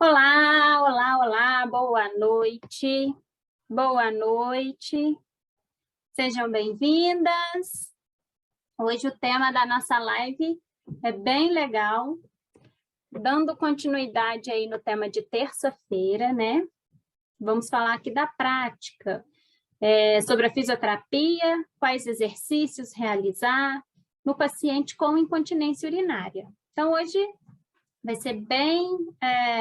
Olá, olá, olá, boa noite, boa noite, sejam bem-vindas. Hoje o tema da nossa live é bem legal, dando continuidade aí no tema de terça-feira, né? Vamos falar aqui da prática, sobre a fisioterapia, quais exercícios realizar no paciente com incontinência urinária. Então, hoje vai ser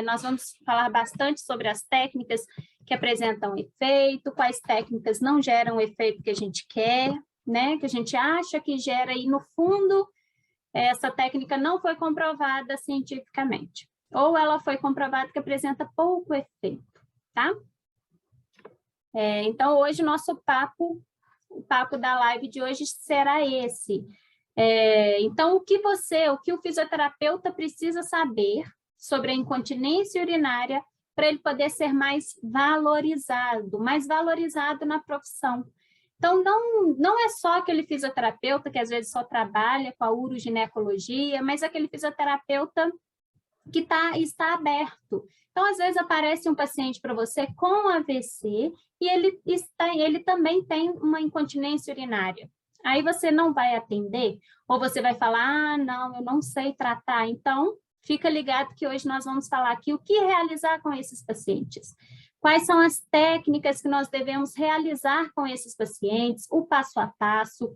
nós vamos falar bastante sobre as técnicas que apresentam efeito, quais técnicas não geram o efeito que a gente quer, né? Que a gente acha que gera e, no fundo, essa técnica não foi comprovada cientificamente. Ou ela foi comprovada que apresenta pouco efeito, tá? Então, hoje, o papo da live de hoje será esse. Então, o que o fisioterapeuta precisa saber sobre a incontinência urinária para ele poder ser mais valorizado na profissão. Então, não é só aquele fisioterapeuta que às vezes só trabalha com a uroginecologia, mas aquele fisioterapeuta que está aberto. Então, às vezes aparece um paciente para você com AVC e ele também tem uma incontinência urinária. Aí você não vai atender, ou você vai falar, não, eu não sei tratar. Então, fica ligado que hoje nós vamos falar aqui o que realizar com esses pacientes. Quais são as técnicas que nós devemos realizar com esses pacientes, o passo a passo,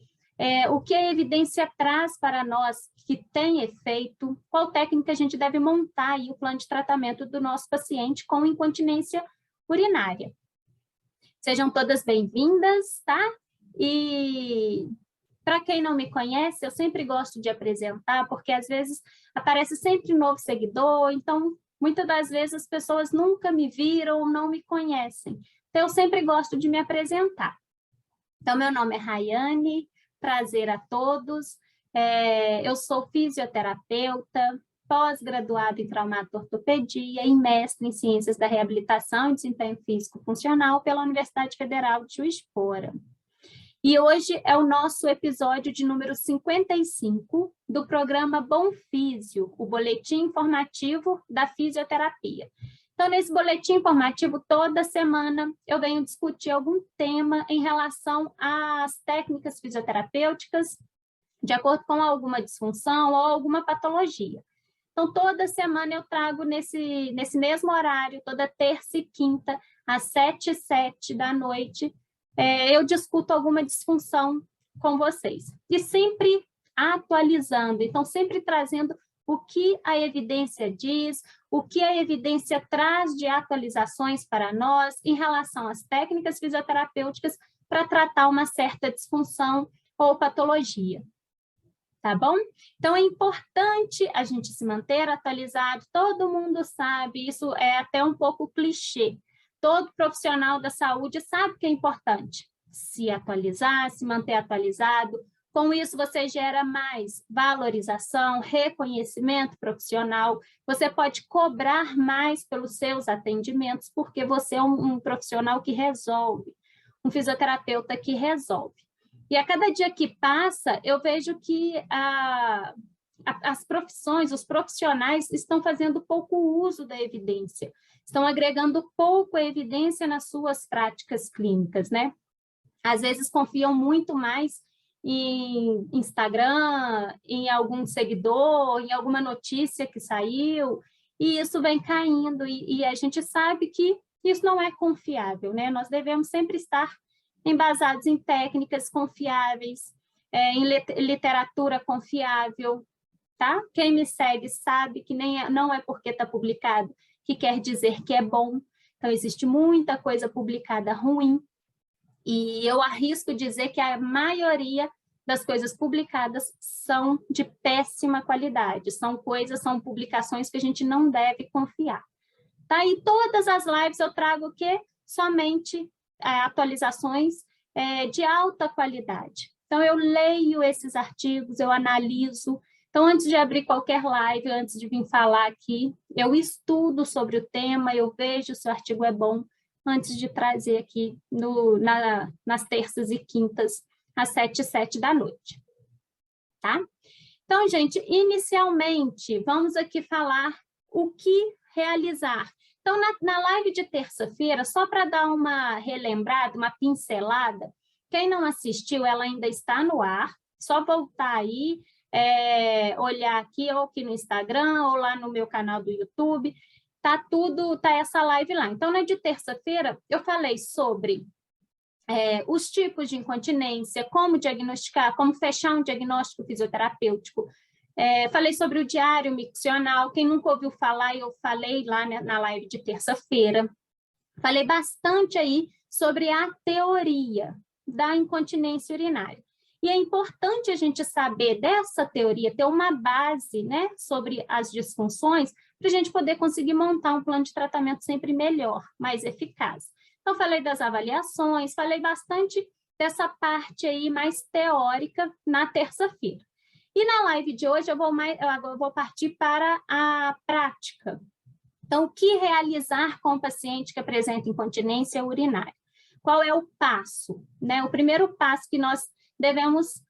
o que a evidência traz para nós que tem efeito, qual técnica a gente deve montar aí o plano de tratamento do nosso paciente com incontinência urinária. Sejam todas bem-vindas, tá? E para quem não me conhece, eu sempre gosto de apresentar, porque às vezes aparece sempre um novo seguidor, então muitas das vezes as pessoas nunca me viram ou não me conhecem. Então eu sempre gosto de me apresentar. Então meu nome é Rayane, prazer a todos. Eu sou fisioterapeuta, pós-graduada em traumato-ortopedia e mestre em ciências da reabilitação e desempenho físico-funcional pela Universidade Federal de Juiz de Fora. E hoje é o nosso episódio de número 55 do programa Bom Físio, o boletim informativo da fisioterapia. Então, nesse boletim informativo, toda semana eu venho discutir algum tema em relação às técnicas fisioterapêuticas, de acordo com alguma disfunção ou alguma patologia. Então, toda semana eu trago nesse mesmo horário, toda terça e quinta, às 7h07 da noite, eu discuto alguma disfunção com vocês. E sempre atualizando, então sempre trazendo o que a evidência diz, o que a evidência traz de atualizações para nós em relação às técnicas fisioterapêuticas para tratar uma certa disfunção ou patologia. Tá bom? Então, é importante a gente se manter atualizado, todo mundo sabe, isso é até um pouco clichê. Todo profissional da saúde sabe que é importante se atualizar, se manter atualizado. Com isso, você gera mais valorização, reconhecimento profissional. Você pode cobrar mais pelos seus atendimentos, porque você é um profissional que resolve, um fisioterapeuta que resolve. E a cada dia que passa, eu vejo que as profissões, os profissionais estão fazendo pouco uso da evidência, estão agregando pouco a evidência nas suas práticas clínicas, né? Às vezes confiam muito mais em Instagram, em algum seguidor, em alguma notícia que saiu, e isso vem caindo, e a gente sabe que isso não é confiável, né? Nós devemos sempre estar embasados em técnicas confiáveis, em literatura confiável, tá? Quem me segue sabe que não é porque está publicado que quer dizer que é bom. Então, existe muita coisa publicada ruim, e eu arrisco dizer que a maioria das coisas publicadas são de péssima qualidade, são publicações que a gente não deve confiar. Tá? E todas as lives eu trago o quê? Somente atualizações de alta qualidade. Então, eu leio esses artigos, eu analiso. Então, antes de abrir qualquer live, antes de vir falar aqui, eu estudo sobre o tema, eu vejo se o artigo é bom, antes de trazer aqui nas terças e quintas, às 7h07 da noite. Tá? Então, gente, inicialmente, vamos aqui falar o que realizar. Então, na live de terça-feira, só para dar uma relembrada, uma pincelada, quem não assistiu, ela ainda está no ar, só voltar aí, olhar aqui, ou aqui no Instagram, ou lá no meu canal do YouTube, tá essa live lá. Então, na de terça-feira, eu falei sobre os tipos de incontinência, como diagnosticar, como fechar um diagnóstico fisioterapêutico. Falei sobre o diário miccional, quem nunca ouviu falar, eu falei lá na live de terça-feira. Falei bastante aí sobre a teoria da incontinência urinária. E é importante a gente saber dessa teoria, ter uma base, né, sobre as disfunções, para a gente poder conseguir montar um plano de tratamento sempre melhor, mais eficaz. Então, falei das avaliações, falei bastante dessa parte aí mais teórica na terça-feira. E na live de hoje eu vou partir para a prática. Então, o que realizar com o paciente que apresenta incontinência urinária? Qual é o passo, né? O primeiro passo que nós devemos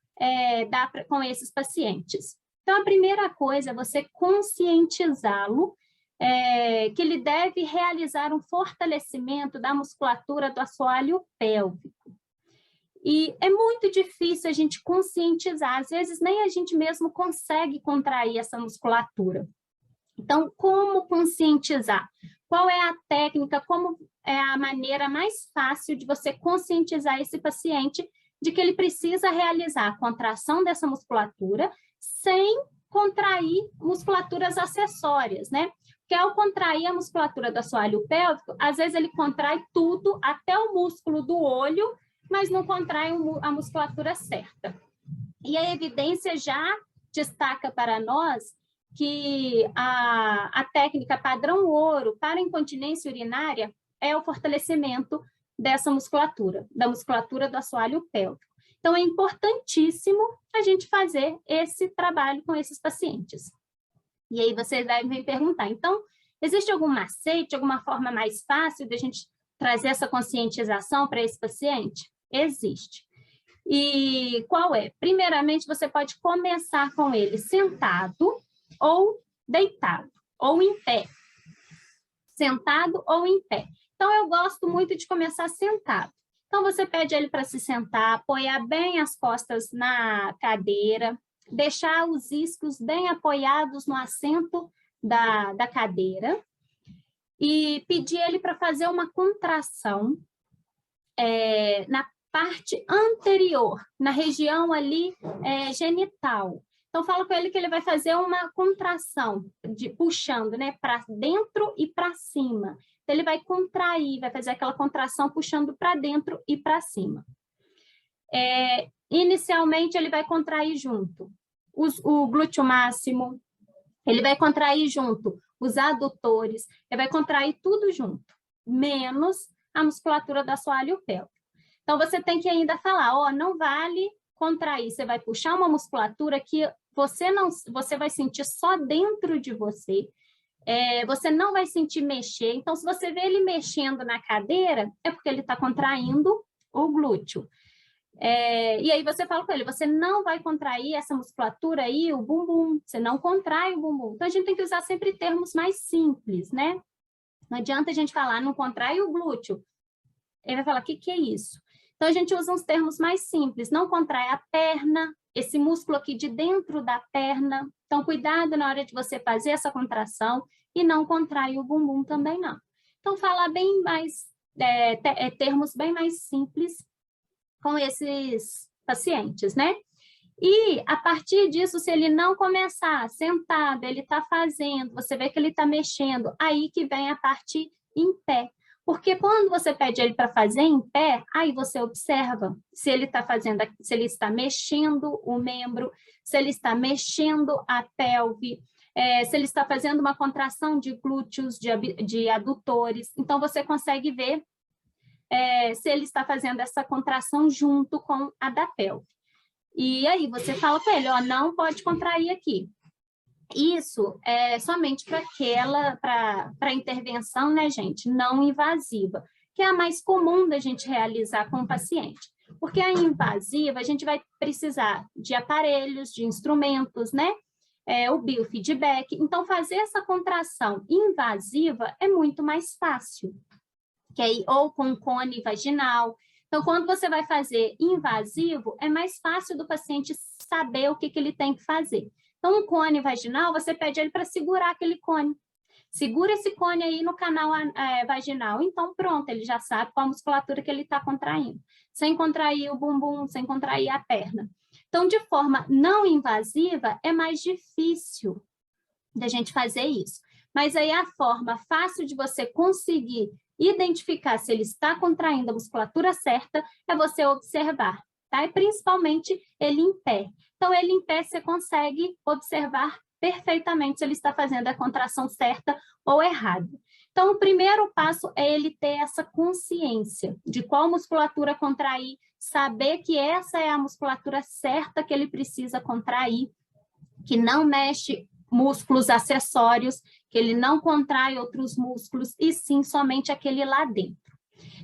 dar com esses pacientes. Então, a primeira coisa é você conscientizá-lo que ele deve realizar um fortalecimento da musculatura do assoalho pélvico. E é muito difícil a gente conscientizar, às vezes nem a gente mesmo consegue contrair essa musculatura. Então, como conscientizar? Qual é a técnica, como é a maneira mais fácil de você conscientizar esse paciente de que ele precisa realizar a contração dessa musculatura sem contrair musculaturas acessórias, né? Porque ao contrair a musculatura do assoalho pélvico, às vezes ele contrai tudo, até o músculo do olho, mas não contrai a musculatura certa. E a evidência já destaca para nós que a técnica padrão ouro para incontinência urinária é o fortalecimento dessa musculatura, da musculatura do assoalho pélvico. Então, é importantíssimo a gente fazer esse trabalho com esses pacientes. E aí vocês devem me perguntar, então, existe algum macete, alguma forma mais fácil de a gente trazer essa conscientização para esse paciente? Existe. E qual é? Primeiramente, você pode começar com ele sentado ou deitado, ou em pé. Sentado ou em pé. Então, eu gosto muito de começar sentado. Então, você pede ele para se sentar, apoiar bem as costas na cadeira, deixar os isquios bem apoiados no assento da cadeira e pedir ele para fazer uma contração na parte anterior, na região ali genital. Então, falo com ele que ele vai fazer uma contração, puxando, né, para dentro e para cima. Então, ele vai contrair, vai fazer aquela contração puxando para dentro e para cima. Inicialmente, ele vai contrair junto o glúteo máximo, ele vai contrair junto os adutores, ele vai contrair tudo junto, menos a musculatura do assoalho pélvico. Então, você tem que ainda falar, não vale contrair, você vai puxar uma musculatura que você vai sentir só dentro de você, você não vai sentir mexer. Então, se você vê ele mexendo na cadeira, é porque ele está contraindo o glúteo. E aí você fala com ele, você não vai contrair essa musculatura aí, o bumbum, você não contrai o bumbum. Então, a gente tem que usar sempre termos mais simples, né? Não adianta a gente falar, não contrai o glúteo. Ele vai falar, o que é isso? Então, a gente usa uns termos mais simples, não contrai a perna, esse músculo aqui de dentro da perna. Então, cuidado na hora de você fazer essa contração e não contrai o bumbum também não. Então, falar bem mais, termos bem mais simples com esses pacientes, né? E, a partir disso, se ele não começar sentado, ele está fazendo, você vê que ele está mexendo, aí que vem a parte em pé. Porque quando você pede ele para fazer em pé, aí você observa se ele está fazendo, se ele está mexendo o membro, se ele está mexendo a pelve, se ele está fazendo uma contração de glúteos, de adutores. Então, você consegue ver se ele está fazendo essa contração junto com a da pelve. E aí você fala para ele, não pode contrair aqui. Isso é somente para a intervenção, né, gente, não invasiva, que é a mais comum da gente realizar com o paciente. Porque a invasiva, a gente vai precisar de aparelhos, de instrumentos, né? o biofeedback. Então, fazer essa contração invasiva é muito mais fácil, ou com cone vaginal. Então, quando você vai fazer invasivo, é mais fácil do paciente saber o que ele tem que fazer. Então, um cone vaginal, você pede ele para segurar aquele cone. Segura esse cone aí no canal vaginal. Então, pronto, ele já sabe qual a musculatura que ele está contraindo. Sem contrair o bumbum, sem contrair a perna. Então, de forma não invasiva, é mais difícil da gente fazer isso. Mas aí a forma fácil de você conseguir identificar se ele está contraindo a musculatura certa é você observar, tá? E principalmente ele em pé. Então, ele em pé você consegue observar perfeitamente se ele está fazendo a contração certa ou errada. Então, o primeiro passo é ele ter essa consciência de qual musculatura contrair, saber que essa é a musculatura certa que ele precisa contrair, que não mexe músculos acessórios, que ele não contrai outros músculos, e sim somente aquele lá dentro.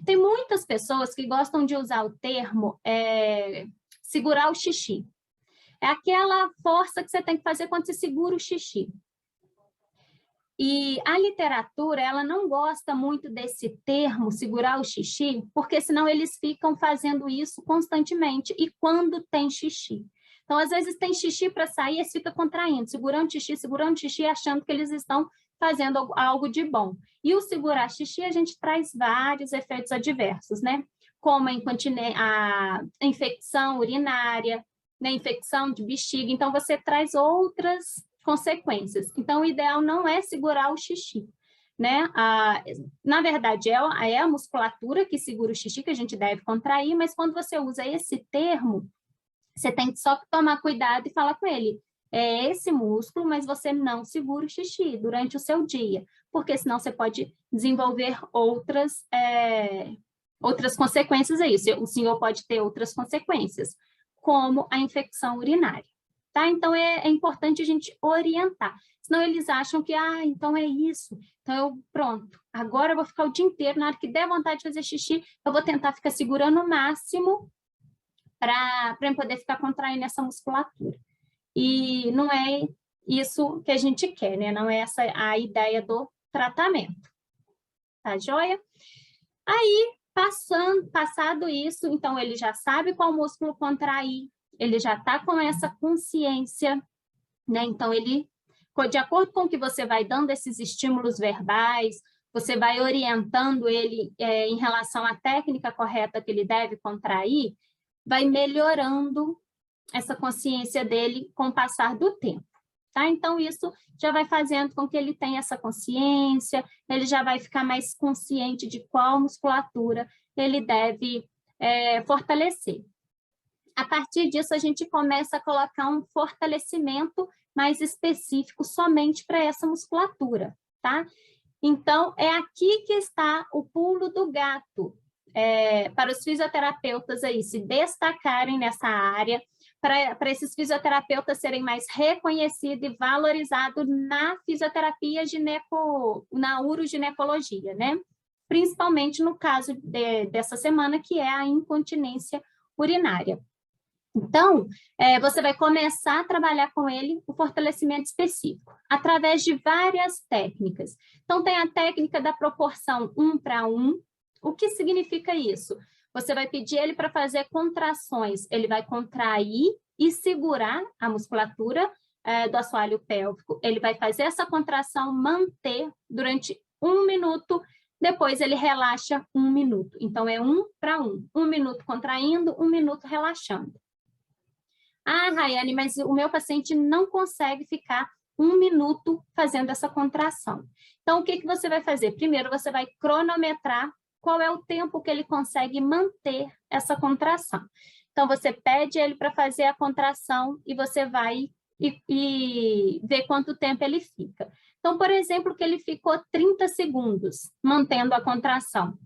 Tem muitas pessoas que gostam de usar o termo segurar o xixi. É aquela força que você tem que fazer quando você segura o xixi. E a literatura, ela não gosta muito desse termo, segurar o xixi, porque senão eles ficam fazendo isso constantemente, e quando tem xixi. Então, às vezes tem xixi para sair, eles ficam contraindo, segurando xixi, achando que eles estão fazendo algo de bom. E o segurar xixi, a gente traz vários efeitos adversos, né? Como a infecção urinária, né? Infecção de bexiga. Então, você traz outras consequências. Então, o ideal não é segurar o xixi, né? Na verdade, é a musculatura que segura o xixi que a gente deve contrair, mas quando você usa esse termo, você tem que só tomar cuidado e falar com ele. É esse músculo, mas você não segura o xixi durante o seu dia, porque senão você pode desenvolver outras consequências aí. O senhor pode ter outras consequências, como a infecção urinária. Tá? Então, é importante a gente orientar. Senão eles acham que, então é isso. Então, pronto, agora eu vou ficar o dia inteiro, na hora que der vontade de fazer xixi, eu vou tentar ficar segurando o máximo para eu poder ficar contraindo essa musculatura. E não é isso que a gente quer, né? Não é essa a ideia do tratamento. Tá joia? Aí, passado isso, então ele já sabe qual músculo contrair, ele já está com essa consciência, né? Então, de acordo com o que você vai dando esses estímulos verbais, você vai orientando ele em relação à técnica correta que ele deve contrair, vai melhorando essa consciência dele com o passar do tempo, tá? Então, isso já vai fazendo com que ele tenha essa consciência, ele já vai ficar mais consciente de qual musculatura ele deve fortalecer. A partir disso, a gente começa a colocar um fortalecimento mais específico somente para essa musculatura, tá? Então, é aqui que está o pulo do gato, para os fisioterapeutas aí se destacarem nessa área, para esses fisioterapeutas serem mais reconhecidos e valorizados na fisioterapia na uroginecologia, né? Principalmente no caso dessa semana, que é a incontinência urinária. Então, você vai começar a trabalhar com ele o fortalecimento específico, através de várias técnicas. Então, tem a técnica da proporção 1:1. O que significa isso? Você vai pedir ele para fazer contrações, ele vai contrair e segurar a musculatura do assoalho pélvico, ele vai fazer essa contração, manter durante 1 minuto, depois ele relaxa 1 minuto. Então, é 1:1, 1 minuto contraindo, 1 minuto relaxando. Rayane, mas o meu paciente não consegue ficar 1 minuto fazendo essa contração. Então, o que você vai fazer? Primeiro, você vai cronometrar qual é o tempo que ele consegue manter essa contração. Então, você pede ele para fazer a contração e você vai e ver quanto tempo ele fica. Então, por exemplo, que ele ficou 30 segundos mantendo a contração.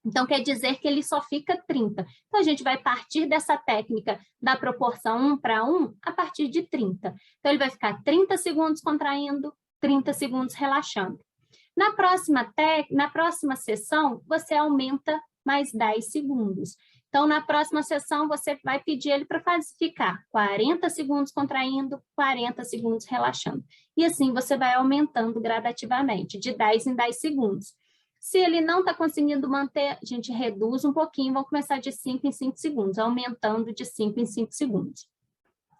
Então, quer dizer que ele só fica 30. Então, a gente vai partir dessa técnica da proporção 1:1 a partir de 30. Então, ele vai ficar 30 segundos contraindo, 30 segundos relaxando. Na próxima sessão, você aumenta mais 10 segundos. Então, na próxima sessão, você vai pedir ele para ficar 40 segundos contraindo, 40 segundos relaxando. E assim você vai aumentando gradativamente, de 10 em 10 segundos. Se ele não está conseguindo manter, a gente reduz um pouquinho, vamos começar de 5 em 5 segundos, aumentando de 5 em 5 segundos.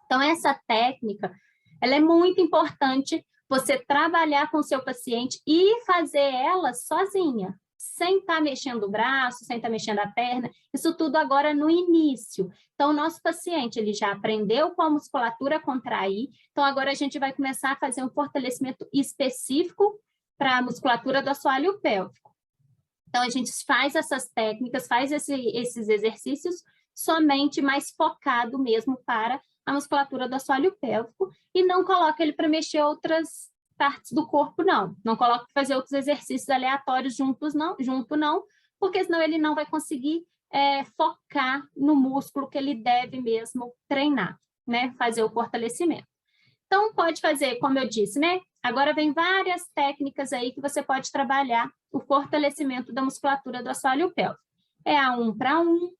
Então, essa técnica, ela é muito importante você trabalhar com o seu paciente e fazer ela sozinha, sem estar mexendo o braço, sem estar mexendo a perna, isso tudo agora no início. Então, o nosso paciente, ele já aprendeu com a musculatura contrair, então agora a gente vai começar a fazer um fortalecimento específico para a musculatura do assoalho pélvico. Então, a gente faz essas técnicas, faz esses exercícios somente mais focado mesmo para a musculatura do assoalho pélvico e não coloca ele para mexer outras partes do corpo, não. Não coloca para fazer outros exercícios aleatórios junto não, porque senão ele não vai conseguir focar no músculo que ele deve mesmo treinar, né? Fazer o fortalecimento. Então, pode fazer, como eu disse, né? Agora vem várias técnicas aí que você pode trabalhar o fortalecimento da musculatura do assoalho pélvico. É a 1 para 1,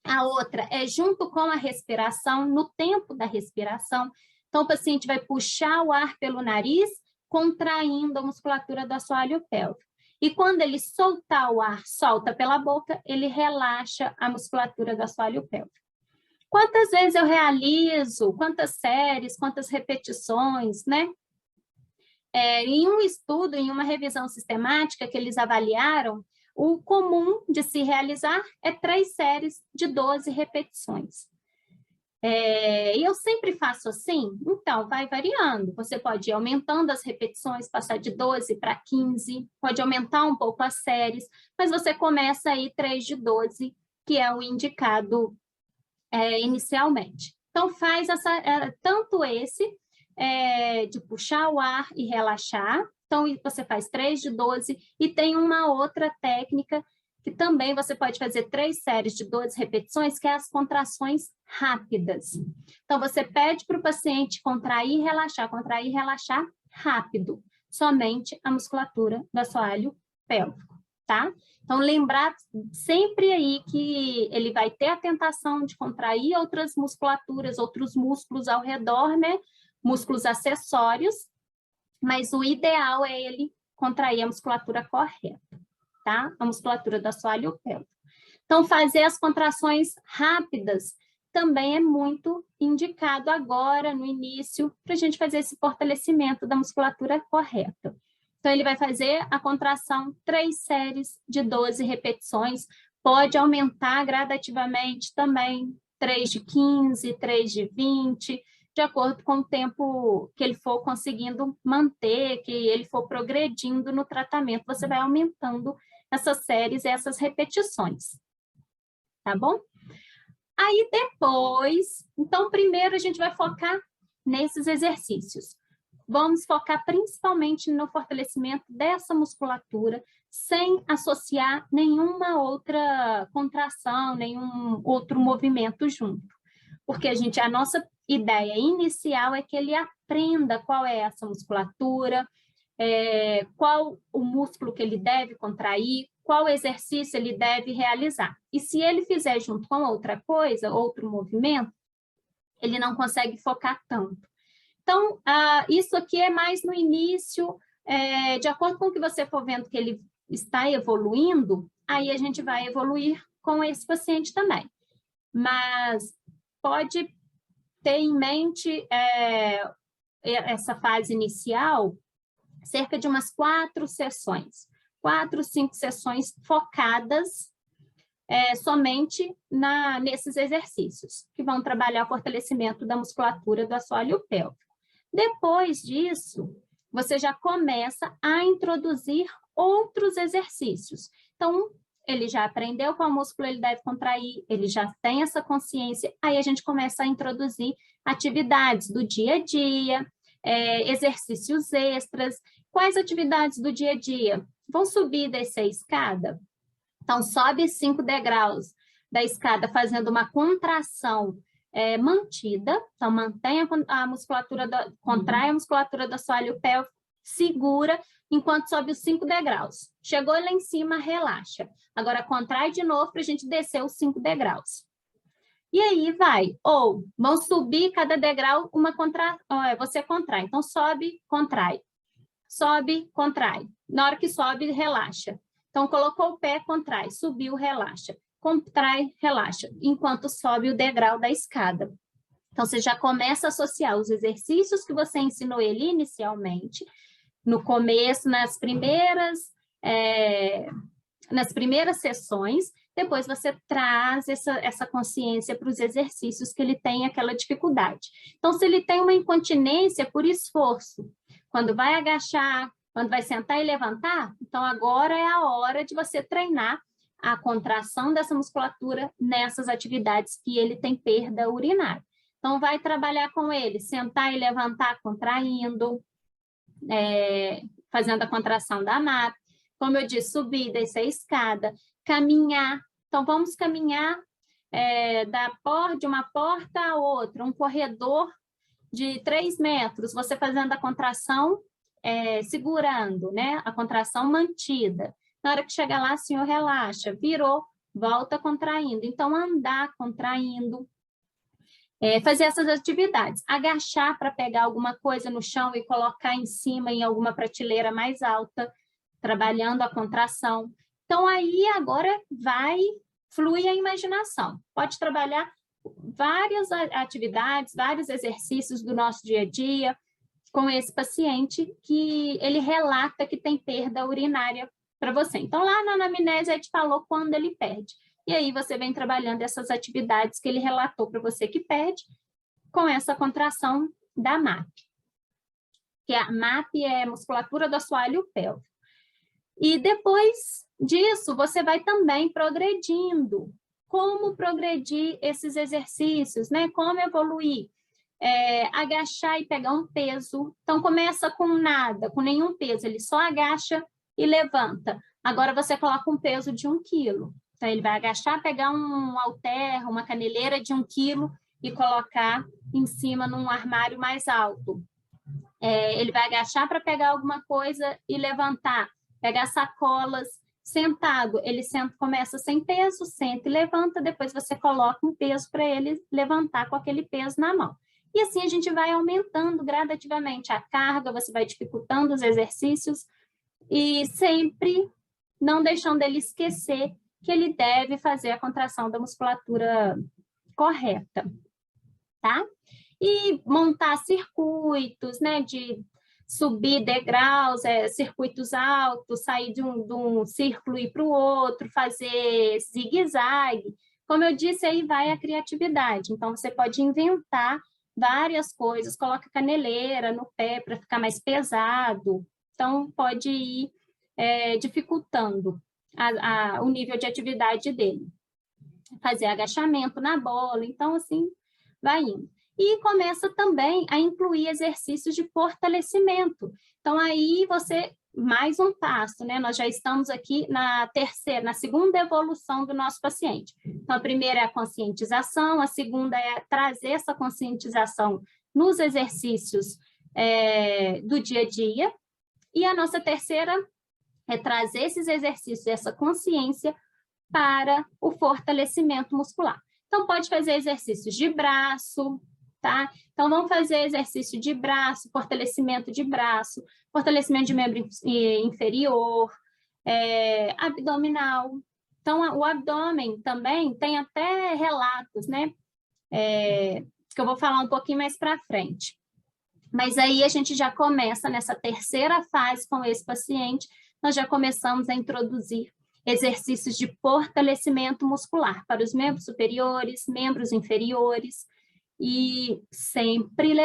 a outra é junto com a respiração, no tempo da respiração. Então, o paciente vai puxar o ar pelo nariz, contraindo a musculatura do assoalho pélvico. E quando ele soltar o ar, solta pela boca, ele relaxa a musculatura do assoalho pélvico. Quantas vezes eu realizo, quantas séries, quantas repetições, né? Em um estudo, em uma revisão sistemática que eles avaliaram, o comum de se realizar é 3 séries de 12 repetições. E eu sempre faço assim? Então, vai variando. Você pode ir aumentando as repetições, passar de 12 para 15, pode aumentar um pouco as séries, mas você começa aí 3 de 12, que é o indicado inicialmente. Então, faz tanto esse de puxar o ar e relaxar. Então, você faz 3 de 12 e tem uma outra técnica que também você pode fazer 3 séries de 12 repetições, que é as contrações rápidas. Então, você pede para o paciente contrair e relaxar rápido, somente a musculatura do assoalho pélvico, tá? Então, lembrar sempre aí que ele vai ter a tentação de contrair outras musculaturas, outros músculos ao redor, né? Músculos acessórios, mas o ideal é ele contrair a musculatura correta, tá? A musculatura do assoalho pélvico. Então, fazer as contrações rápidas também é muito indicado agora, no início, para a gente fazer esse fortalecimento da musculatura correta. Então, ele vai fazer a contração 3 séries de 12 repetições, pode aumentar gradativamente também, 3 de 15, 3 de 20, de acordo com o tempo que ele for conseguindo manter, que ele for progredindo no tratamento, você vai aumentando essas séries, essas repetições, tá bom? Aí depois, então primeiro a gente vai focar nesses exercícios. Vamos focar principalmente no fortalecimento dessa musculatura, sem associar nenhuma outra contração, nenhum outro movimento junto. Porque a nossa ideia inicial é que ele aprenda qual é essa musculatura, qual o músculo que ele deve contrair, qual exercício ele deve realizar. E se ele fizer junto com outra coisa, outro movimento, ele não consegue focar tanto. Então, isso aqui é mais no início, de acordo com o que você for vendo que ele está evoluindo, aí a gente vai evoluir com esse paciente também. Mas pode ter em mente essa fase inicial, cerca de umas 4 sessões, 4, 5 sessões focadas somente nesses exercícios, que vão trabalhar o fortalecimento da musculatura do assoalho pélvico. Depois disso, você já começa a introduzir outros exercícios. Então, ele já aprendeu qual músculo ele deve contrair, ele já tem essa consciência, aí a gente começa a introduzir atividades do dia a dia, exercícios extras. Quais atividades do dia a dia? Vão subir e descer a escada? Então, sobe 5 degraus da escada fazendo uma contração mantida, então mantém a musculatura, contrai a musculatura do assoalho pélvico, segura, enquanto sobe os 5 degraus. Chegou lá em cima, relaxa. Agora, contrai de novo para a gente descer os 5 degraus. E aí vai, ou vão subir cada degrau, você contrai. Então, sobe, contrai. Sobe, contrai. Na hora que sobe, relaxa. Então, colocou o pé, contrai. Subiu, relaxa. Contrai, relaxa. Enquanto sobe o degrau da escada. Então, você já começa a associar os exercícios que você ensinou ele inicialmente, no começo, nas primeiras sessões, depois você traz essa consciência para os exercícios que ele tem aquela dificuldade. Então, se ele tem uma incontinência por esforço, quando vai agachar, quando vai sentar e levantar, então agora é a hora de você treinar a contração dessa musculatura nessas atividades que ele tem perda urinária. Então, vai trabalhar com ele, sentar e levantar contraindo, fazendo a contração da MAP. Como eu disse, subir, descer a escada, caminhar. Então, vamos caminhar de uma porta a outra, um corredor de 3 metros, você fazendo a contração, segurando, né? A contração mantida. Na hora que chegar lá, o senhor relaxa, virou, volta contraindo. Então, andar contraindo. Fazer essas atividades, agachar para pegar alguma coisa no chão e colocar em cima em alguma prateleira mais alta, trabalhando a contração. Então, aí agora flui a imaginação. Pode trabalhar várias atividades, vários exercícios do nosso dia a dia com esse paciente que ele relata que tem perda urinária para você. Então, lá na anamnese, a gente falou quando ele perde. E aí você vem trabalhando essas atividades que ele relatou para você que pede, com essa contração da MAP. Que a MAP é musculatura do assoalho pélvico. E depois disso, você vai também progredindo. Como progredir esses exercícios, né? Como evoluir? Agachar e pegar um peso. Então, começa com nada, com nenhum peso. Ele só agacha e levanta. Agora, você coloca um peso de 1 quilo. Então, ele vai agachar, pegar um halter, uma caneleira de 1 quilo e colocar em cima num armário mais alto. Ele vai agachar para pegar alguma coisa e levantar, pegar sacolas, sentado. Ele começa sem peso, senta e levanta, depois você coloca um peso para ele levantar com aquele peso na mão. E assim a gente vai aumentando gradativamente a carga, você vai dificultando os exercícios e sempre não deixando ele esquecer que ele deve fazer a contração da musculatura correta, tá? E montar circuitos, né, de subir degraus, circuitos altos, sair de um círculo e ir para o outro, fazer zigue-zague. Como eu disse, aí vai a criatividade. Então, você pode inventar várias coisas, coloca caneleira no pé para ficar mais pesado. Então, pode ir dificultando o nível de atividade dele. Fazer agachamento na bola, então assim, vai indo. E começa também a incluir exercícios de fortalecimento. Então aí mais um passo, né? Nós já estamos aqui na segunda evolução do nosso paciente. Então a primeira é a conscientização, a segunda é trazer essa conscientização nos exercícios do dia a dia, e a nossa terceira é trazer esses exercícios, essa consciência para o fortalecimento muscular. Então, pode fazer exercícios de braço, tá? Então, vamos fazer exercício de braço, fortalecimento de braço, fortalecimento de membro inferior, abdominal. Então, o abdômen também tem até relatos, né? Que eu vou falar um pouquinho mais para frente. Mas aí a gente já começa nessa terceira fase com esse paciente, nós já começamos a introduzir exercícios de fortalecimento muscular para os membros superiores, membros inferiores, e sempre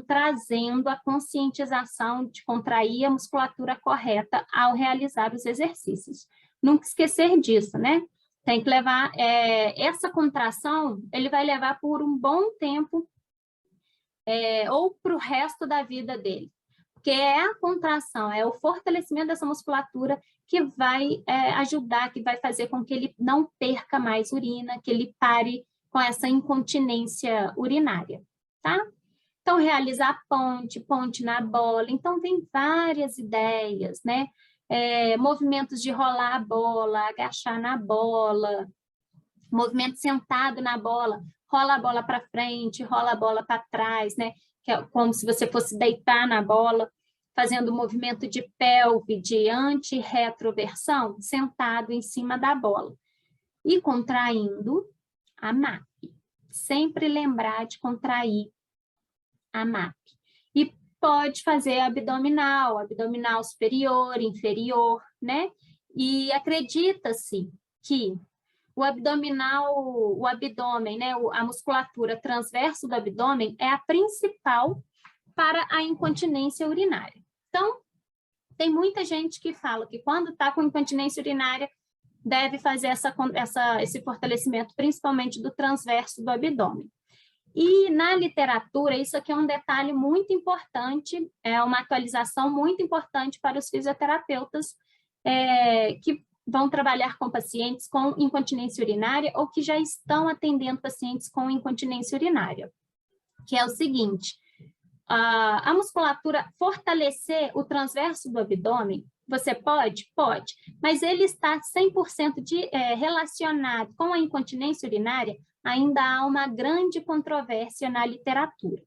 trazendo a conscientização de contrair a musculatura correta ao realizar os exercícios. Nunca esquecer disso, né? Tem que levar, essa contração, ele vai levar por um bom tempo, ou para o resto da vida dele. Porque é a contração, é o fortalecimento dessa musculatura que vai ajudar, que vai fazer com que ele não perca mais urina, que ele pare com essa incontinência urinária, tá? Então, realizar ponte na bola. Então, tem várias ideias, né? Movimentos de rolar a bola, agachar na bola, movimento sentado na bola, rola a bola para frente, rola a bola para trás, né? Que é como se você fosse deitar na bola, fazendo movimento de pelve, de anti-retroversão, sentado em cima da bola. E contraindo a MAP. Sempre lembrar de contrair a MAP. E pode fazer abdominal superior, inferior, né? E acredita-se que o abdômen, né? A musculatura transverso do abdômen é a principal para a incontinência urinária. Então, tem muita gente que fala que quando está com incontinência urinária, deve fazer esse fortalecimento, principalmente do transverso do abdômen. E na literatura, isso aqui é um detalhe muito importante, é uma atualização muito importante para os fisioterapeutas que vão trabalhar com pacientes com incontinência urinária ou que já estão atendendo pacientes com incontinência urinária, que é o seguinte: a musculatura fortalecer o transverso do abdômen, você pode? Pode, mas ele está 100% relacionado com a incontinência urinária, ainda há uma grande controvérsia na literatura.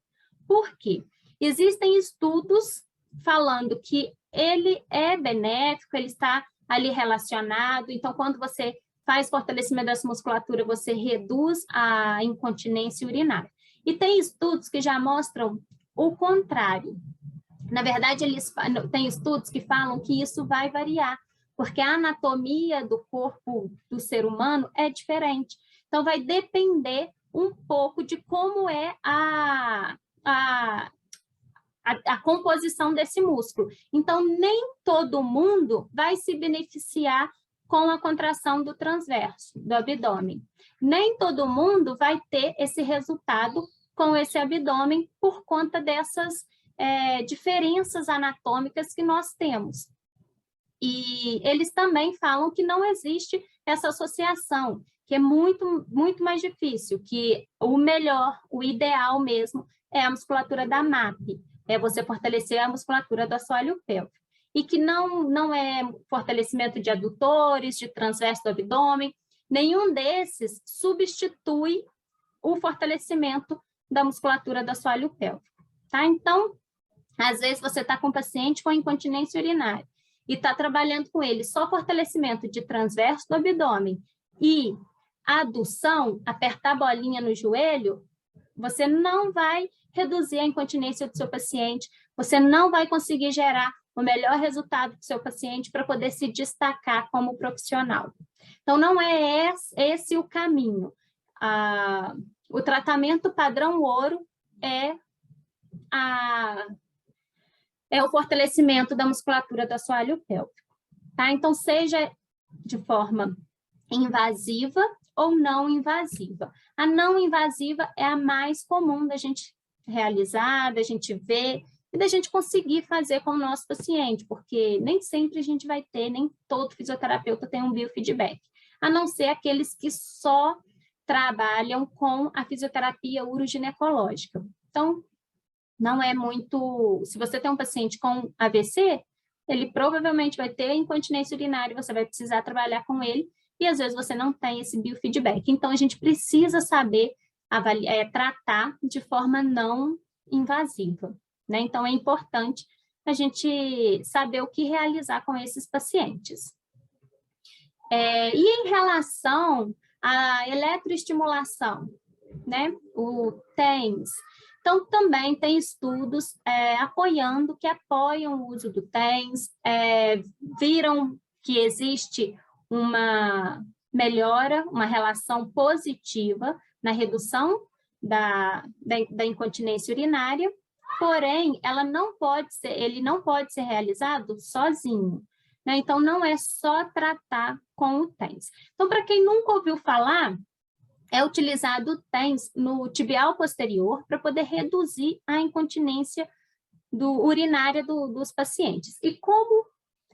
Por quê? Existem estudos falando que ele é benéfico, ele está ali relacionado, então quando você faz fortalecimento dessa musculatura, você reduz a incontinência urinária. E tem estudos que já mostram o contrário. Na verdade, tem estudos que falam que isso vai variar, porque a anatomia do corpo do ser humano é diferente. Então, vai depender um pouco de como é a composição desse músculo. Então, nem todo mundo vai se beneficiar com a contração do transverso, do abdômen. Nem todo mundo vai ter esse resultado com esse abdômen por conta dessas diferenças anatômicas que nós temos. E eles também falam que não existe essa associação, que é muito, muito mais difícil, que o melhor, o ideal mesmo, é a musculatura da MAP, é você fortalecer a musculatura do assoalho pélvico. E que não é fortalecimento de adutores, de transverso do abdômen, nenhum desses substitui o fortalecimento da musculatura do assoalho pélvico, tá? Então, às vezes você está com um paciente com incontinência urinária e está trabalhando com ele só fortalecimento de transverso do abdômen e adução, apertar a bolinha no joelho, você não vai reduzir a incontinência do seu paciente, você não vai conseguir gerar o melhor resultado do seu paciente para poder se destacar como profissional. Então, não é esse o caminho. O tratamento padrão ouro é o fortalecimento da musculatura do assoalho pélvico, tá? Então, seja de forma invasiva ou não invasiva. A não invasiva é a mais comum da gente realizar, da gente ver e da gente conseguir fazer com o nosso paciente, porque nem sempre a gente vai ter, nem todo fisioterapeuta tem um biofeedback, a não ser aqueles que só trabalham com a fisioterapia uroginecológica. Então, não é muito... Se você tem um paciente com AVC, ele provavelmente vai ter incontinência urinária, você vai precisar trabalhar com ele, e às vezes você não tem esse biofeedback. Então, a gente precisa saber tratar de forma não invasiva, né? Então, é importante a gente saber o que realizar com esses pacientes. E em relação à eletroestimulação, né? O TENS. Então, também tem estudos que apoiam o uso do TENS, viram que existe uma melhora, uma relação positiva na redução da incontinência urinária, porém, ele não pode ser realizado sozinho, né? Então, não é só tratar com o TENS. Então, para quem nunca ouviu falar, é utilizado o TENS no tibial posterior para poder reduzir a incontinência urinária dos pacientes. E como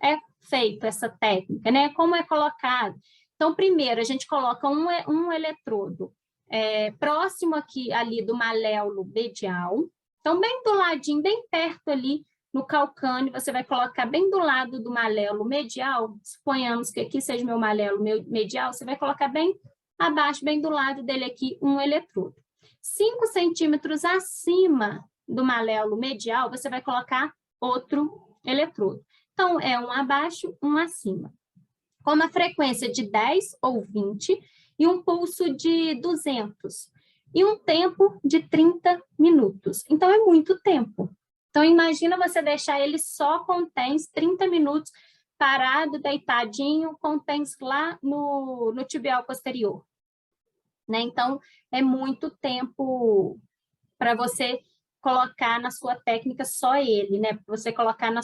é feita essa técnica, né? Como é colocado? Então, primeiro, a gente coloca um eletrodo próximo ali do maléolo medial, Então, bem do ladinho, bem perto ali no calcâneo, você vai colocar bem do lado do malelo medial, suponhamos que aqui seja meu malelo medial, você vai colocar bem abaixo, bem do lado dele aqui, um eletrodo. 5 centímetros acima do malelo medial, você vai colocar outro eletrodo. Então, é um abaixo, um acima. Com uma frequência de 10 ou 20 e um pulso de 200. E um tempo de 30 minutos. Então, é muito tempo. Então, imagina você deixar ele só com o TENS 30 minutos parado, deitadinho, com o TENS lá no tibial posterior. Né? Então, é muito tempo para você colocar na sua técnica só ele, né? Para você colocar na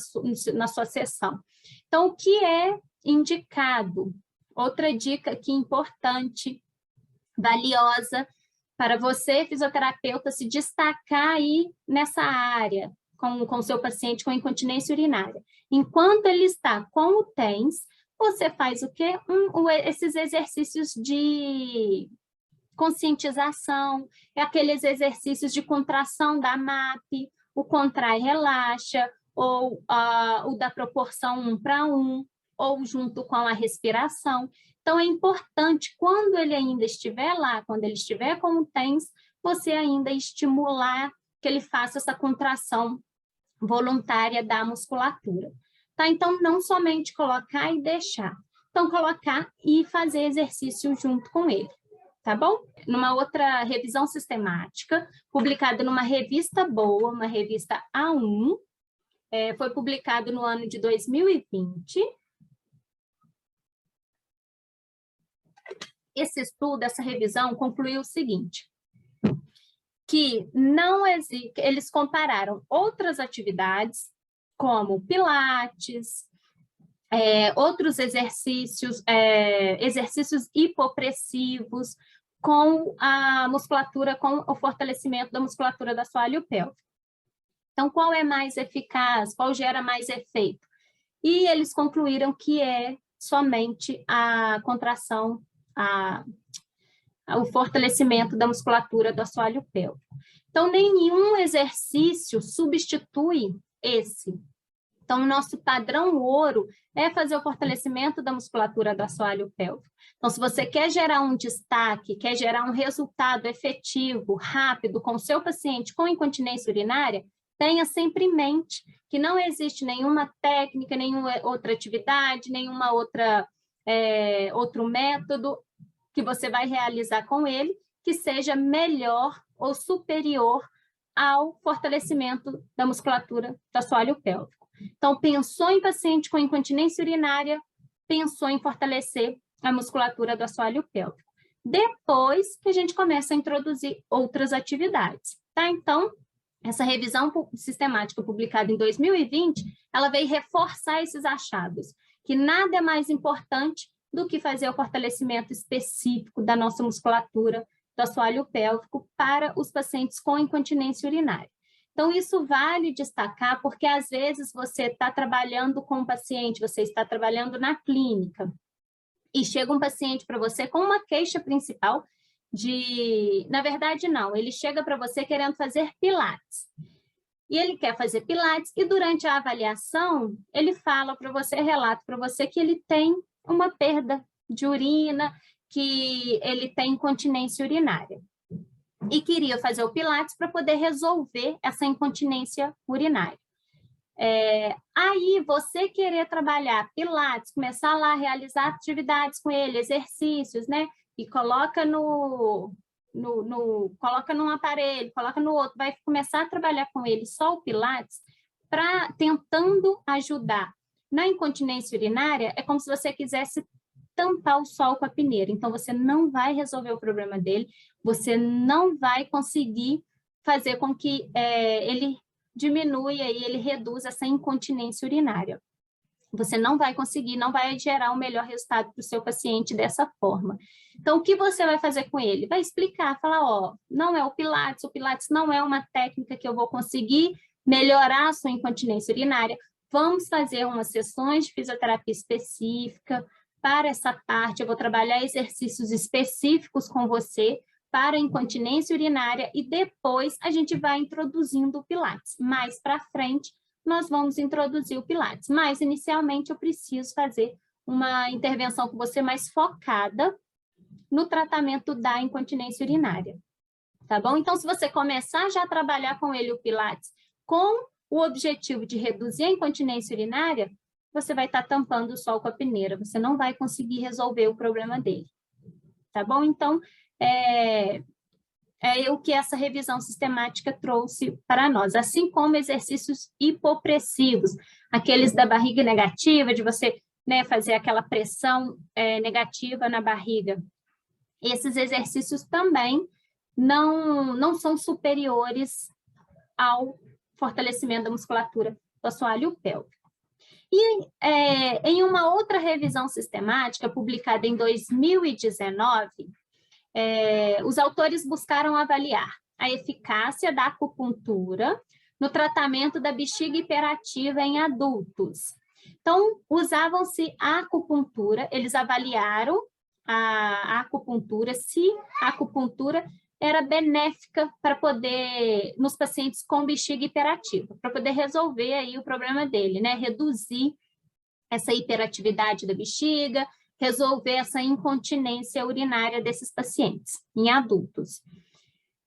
sua sessão. Então, o que é indicado? Outra dica aqui importante, valiosa, para você, fisioterapeuta, se destacar aí nessa área, com o seu paciente com incontinência urinária. Enquanto ele está com o TENS, você faz o quê? Esses exercícios de conscientização, aqueles exercícios de contração da MAP, o contrai, relaxa, ou o da proporção 1:1, ou junto com a respiração. Então, é importante, quando ele ainda estiver lá, quando ele estiver com o TENS, você ainda estimular que ele faça essa contração voluntária da musculatura. Tá? Então, não somente colocar e deixar. Então, colocar e fazer exercício junto com ele. Tá bom? Numa outra revisão sistemática, publicada numa revista boa, uma revista A1, foi publicado no ano de 2020. Esse estudo, essa revisão, concluiu o seguinte, que não existe, eles compararam outras atividades, como pilates, outros exercícios, exercícios hipopressivos, com a musculatura, com o fortalecimento da musculatura do assoalho pélvico. Então, qual é mais eficaz? Qual gera mais efeito? E eles concluíram que é somente a contração, o fortalecimento da musculatura do assoalho pélvico. Então, nenhum exercício substitui esse. Então, o nosso padrão ouro é fazer o fortalecimento da musculatura do assoalho pélvico. Então, se você quer gerar um destaque, quer gerar um resultado efetivo, rápido, com o seu paciente com incontinência urinária, tenha sempre em mente que não existe nenhuma técnica, nenhuma outra atividade, nenhuma outro método que você vai realizar com ele que seja melhor ou superior ao fortalecimento da musculatura do assoalho pélvico. Então, pensou em paciente com incontinência urinária, pensou em fortalecer a musculatura do assoalho pélvico. Depois que a gente começa a introduzir outras atividades, tá? Então, essa revisão sistemática publicada em 2020, ela veio reforçar esses achados, que nada é mais importante do que fazer o fortalecimento específico da nossa musculatura do assoalho pélvico para os pacientes com incontinência urinária. Então, isso vale destacar porque, às vezes, você está trabalhando com um paciente, você está trabalhando na clínica, e chega um paciente para você com uma queixa principal na verdade, não, ele chega para você querendo fazer pilates. E ele quer fazer pilates, e durante a avaliação, ele fala para você, relata para você que ele tem uma perda de urina, que ele tem incontinência urinária. E queria fazer o pilates para poder resolver essa incontinência urinária. Aí, você querer trabalhar pilates, começar lá a realizar atividades com ele, exercícios, né? E coloca coloca num aparelho, coloca no outro, vai começar a trabalhar com ele só o pilates, tentando ajudar na incontinência urinária, é como se você quisesse tampar o sol com a peneira. Então, você não vai resolver o problema dele, você não vai conseguir fazer com que ele diminua e ele reduza essa incontinência urinária. Você não vai conseguir, não vai gerar o melhor resultado para o seu paciente dessa forma. Então, o que você vai fazer com ele? Vai explicar, falar, ó, não é o Pilates não é uma técnica que eu vou conseguir melhorar a sua incontinência urinária. Vamos fazer umas sessões de fisioterapia específica para essa parte, eu vou trabalhar exercícios específicos com você para a incontinência urinária e depois a gente vai introduzindo o Pilates. Mais para frente, nós vamos introduzir o Pilates, mas inicialmente eu preciso fazer uma intervenção com você mais focada no tratamento da incontinência urinária, tá bom? Então, se você começar já a trabalhar com ele o Pilates com o objetivo de reduzir a incontinência urinária, você vai estar tampando o sol com a peneira, você não vai conseguir resolver o problema dele, tá bom? Então, é o que essa revisão sistemática trouxe para nós, assim como exercícios hipopressivos, aqueles da barriga negativa, de você, né, fazer aquela pressão negativa na barriga. Esses exercícios também não são superiores ao fortalecimento da musculatura do assoalho pélvico. E em uma outra revisão sistemática, publicada em 2019, os autores buscaram avaliar a eficácia da acupuntura no tratamento da bexiga hiperativa em adultos. Então, usavam-se a acupuntura, eles avaliaram a acupuntura, se a acupuntura era benéfica para poder, nos pacientes com bexiga hiperativa, para poder resolver aí o problema dele, né? Reduzir essa hiperatividade da bexiga, resolver essa incontinência urinária desses pacientes, em adultos.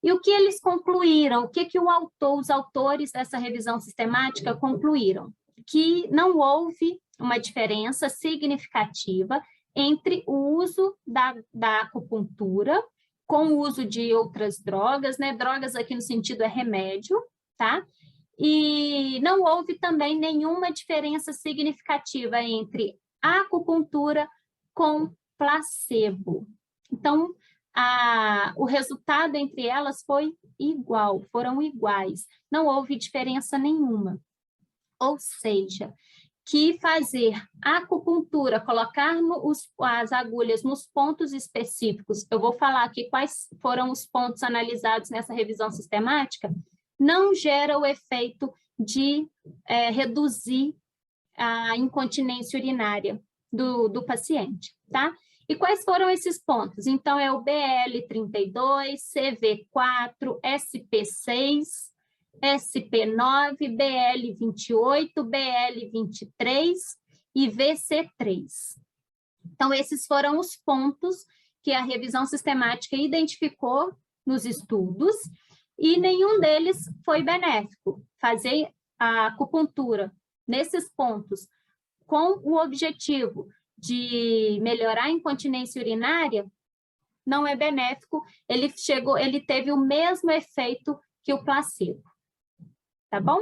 E o que eles concluíram? O que os autores dessa revisão sistemática concluíram? Que não houve uma diferença significativa entre o uso da acupuntura com o uso de outras drogas, né? Drogas aqui no sentido é remédio, tá? E não houve também nenhuma diferença significativa entre a acupuntura com placebo. Então, o resultado entre elas foi igual, foram iguais, não houve diferença nenhuma. Ou seja, que fazer acupuntura, colocar as agulhas nos pontos específicos, eu vou falar aqui quais foram os pontos analisados nessa revisão sistemática, não gera o efeito de reduzir a incontinência urinária do paciente, tá? E quais foram esses pontos? Então, é o BL32, CV4, SP6, SP9, BL28, BL23 e VC3. Então, esses foram os pontos que a revisão sistemática identificou nos estudos e nenhum deles foi benéfico. Fazer a acupuntura nesses pontos com o objetivo de melhorar a incontinência urinária não é benéfico, ele teve o mesmo efeito que o placebo. Tá bom?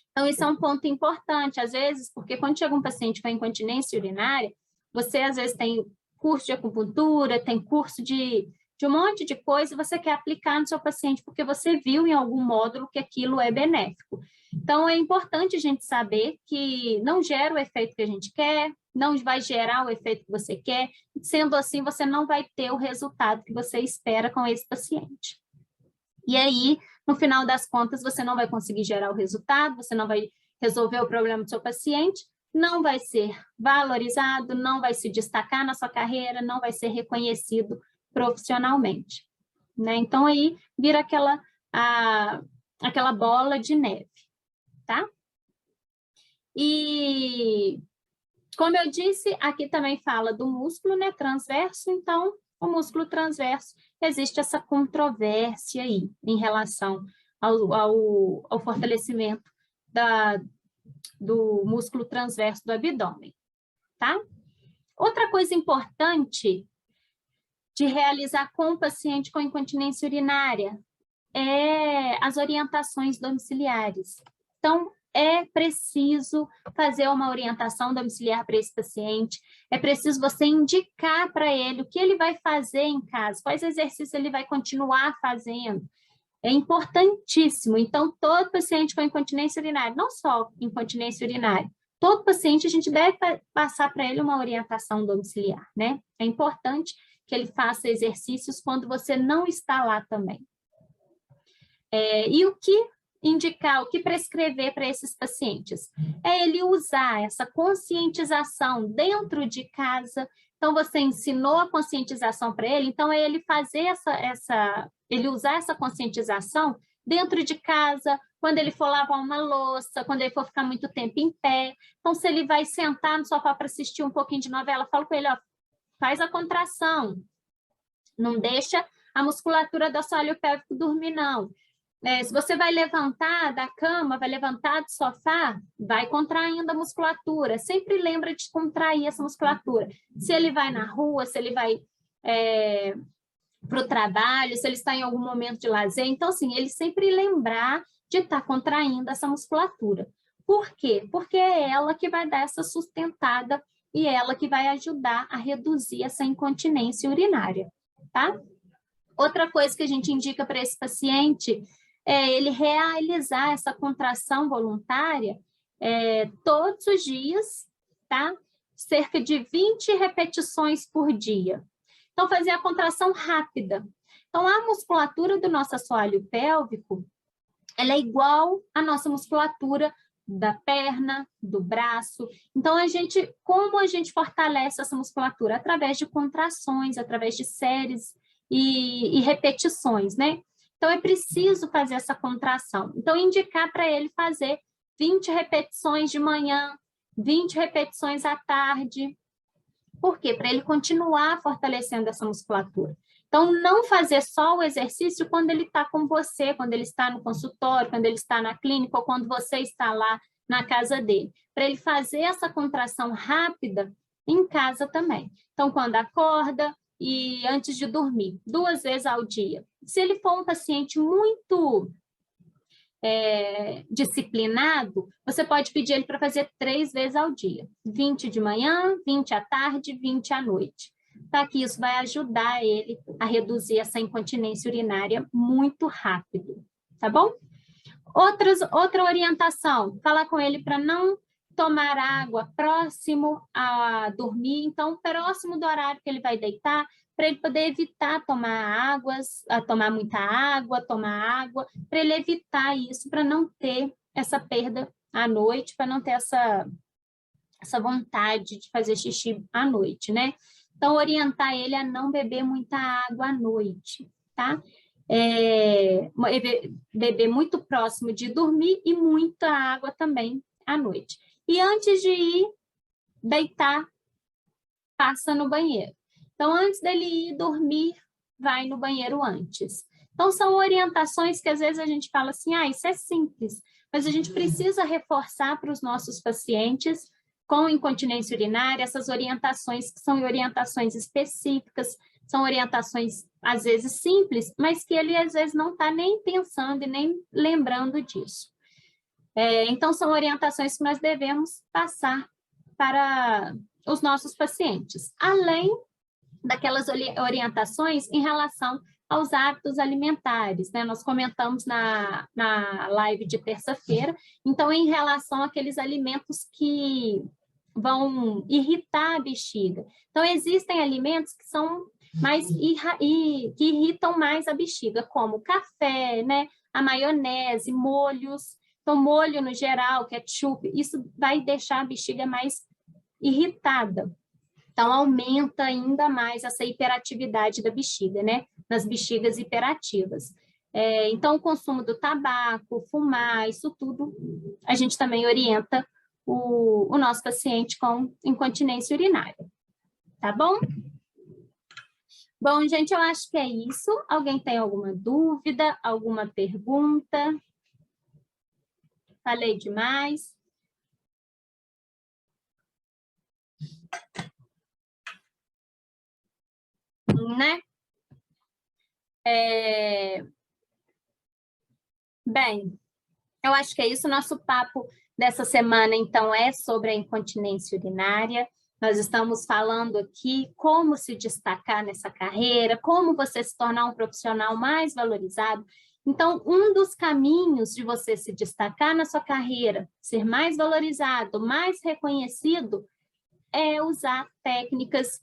Então, isso é um ponto importante, às vezes, porque quando chega um paciente com incontinência urinária, você, às vezes, tem curso de acupuntura, tem curso de um monte de coisa, e você quer aplicar no seu paciente, porque você viu em algum módulo que aquilo é benéfico. Então, é importante a gente saber que não gera o efeito que a gente quer, não vai gerar o efeito que você quer, sendo assim, você não vai ter o resultado que você espera com esse paciente. E aí, no final das contas, você não vai conseguir gerar o resultado, você não vai resolver o problema do seu paciente, não vai ser valorizado, não vai se destacar na sua carreira, não vai ser reconhecido profissionalmente, né? Então, aí vira aquela bola de neve, tá? E, como eu disse, aqui também fala do músculo, né, transverso, então, o músculo transverso, existe essa controvérsia aí em relação ao fortalecimento do músculo transverso do abdômen, tá? Outra coisa importante de realizar com o paciente com incontinência urinária é as orientações domiciliares. Então, é preciso fazer uma orientação domiciliar para esse paciente, é preciso você indicar para ele o que ele vai fazer em casa, quais exercícios ele vai continuar fazendo. É importantíssimo. Então, todo paciente com incontinência urinária, não só incontinência urinária, todo paciente a gente deve passar para ele uma orientação domiciliar, né? É importante que ele faça exercícios quando você não está lá também. E o que indicar, o que prescrever para esses pacientes? É ele usar essa conscientização dentro de casa. Então, você ensinou a conscientização para ele, então é ele fazer ele usar essa conscientização dentro de casa, quando ele for lavar uma louça, quando ele for ficar muito tempo em pé. Então, se ele vai sentar no sofá para assistir um pouquinho de novela, fala com ele, ó, faz a contração, não deixa a musculatura do assoalho pélvico dormir, não. Se você vai levantar da cama, vai levantar do sofá, vai contraindo a musculatura. Sempre lembra de contrair essa musculatura. Se ele vai na rua, se ele vai para o trabalho, se ele está em algum momento de lazer. Então, assim, ele sempre lembrar de estar contraindo essa musculatura. Por quê? Porque é ela que vai dar essa sustentada e ela que vai ajudar a reduzir essa incontinência urinária, tá? Outra coisa que a gente indica para esse paciente é ele realizar essa contração voluntária todos os dias, tá? Cerca de 20 repetições por dia. Então, fazer a contração rápida. Então, a musculatura do nosso assoalho pélvico, ela é igual à nossa musculatura da perna, do braço. Então, como a gente fortalece essa musculatura? Através de contrações, através de séries e repetições, né? Então, é preciso fazer essa contração. Então, indicar para ele fazer 20 repetições de manhã, 20 repetições à tarde. Por quê? Para ele continuar fortalecendo essa musculatura. Então, não fazer só o exercício quando ele está com você, quando ele está no consultório, quando ele está na clínica, ou quando você está lá na casa dele. Para ele fazer essa contração rápida em casa também. Então, quando acorda e antes de dormir, 2 vezes ao dia. Se ele for um paciente muito disciplinado, você pode pedir ele para fazer 3 vezes ao dia. 20 de manhã, 20 à tarde, 20 à noite. Tá? Que isso vai ajudar ele a reduzir essa incontinência urinária muito rápido. Tá bom? Outra orientação, falar com ele para não tomar água próximo a dormir, então próximo do horário que ele vai deitar, para ele poder evitar tomar muita água, para ele evitar isso, para não ter essa perda à noite, para não ter essa vontade de fazer xixi à noite, né? Então, orientar ele a não beber muita água à noite, tá? Beber muito próximo de dormir e muita água também à noite. E antes de ir deitar, passa no banheiro. Então, antes dele ir dormir, vai no banheiro antes. Então, são orientações que às vezes a gente fala assim, isso é simples, mas a gente precisa reforçar para os nossos pacientes com incontinência urinária, essas orientações que são orientações específicas, são orientações, às vezes, simples, mas que ele, às vezes, não está nem pensando e nem lembrando disso. Então, são orientações que nós devemos passar para os nossos pacientes, além daquelas orientações em relação aos hábitos alimentares, né? Nós comentamos na live de terça-feira, então, em relação àqueles alimentos que vão irritar a bexiga. Então, existem alimentos que são que irritam mais a bexiga, como café, né? A maionese, molhos. Então, molho no geral, ketchup, isso vai deixar a bexiga mais irritada. Então, aumenta ainda mais essa hiperatividade da bexiga, né? Nas bexigas hiperativas. Então, o consumo do tabaco, fumar, isso tudo, a gente também orienta o nosso paciente com incontinência urinária. Tá bom? Bom, gente, eu acho que é isso. Alguém tem alguma dúvida, alguma pergunta? Falei demais? Né? Bem, eu acho que é isso. Nosso papo dessa semana, então, é sobre a incontinência urinária. Nós estamos falando aqui como se destacar nessa carreira, como você se tornar um profissional mais valorizado. Então, um dos caminhos de você se destacar na sua carreira, ser mais valorizado, mais reconhecido, é usar técnicas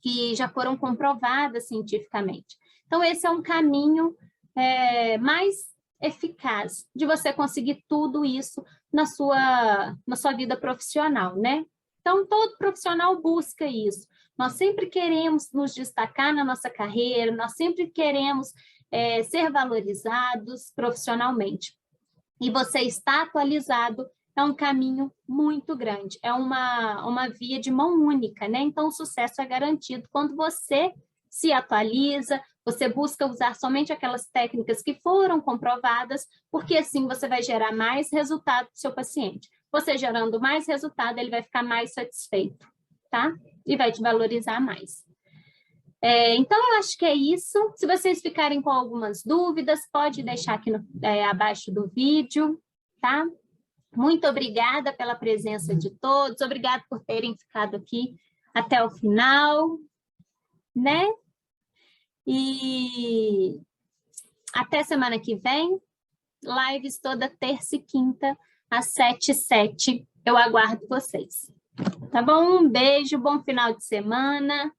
que já foram comprovadas cientificamente. Então, esse é um caminho mais eficaz de você conseguir tudo isso na sua vida profissional, né? Então, todo profissional busca isso. Nós sempre queremos nos destacar na nossa carreira, nós sempre queremos ser valorizados profissionalmente. E você está atualizado é um caminho muito grande, é uma via de mão única, né? Então, o sucesso é garantido quando você se atualiza, você busca usar somente aquelas técnicas que foram comprovadas, porque assim você vai gerar mais resultado para o seu paciente. Você gerando mais resultado, ele vai ficar mais satisfeito, tá? E vai te valorizar mais. Então, eu acho que é isso. Se vocês ficarem com algumas dúvidas, pode deixar aqui abaixo do vídeo, tá? Muito obrigada pela presença de todos, obrigada por terem ficado aqui até o final, né? E até semana que vem, lives toda terça e quinta, às 7h07. Eu aguardo vocês. Tá bom? Um beijo, bom final de semana.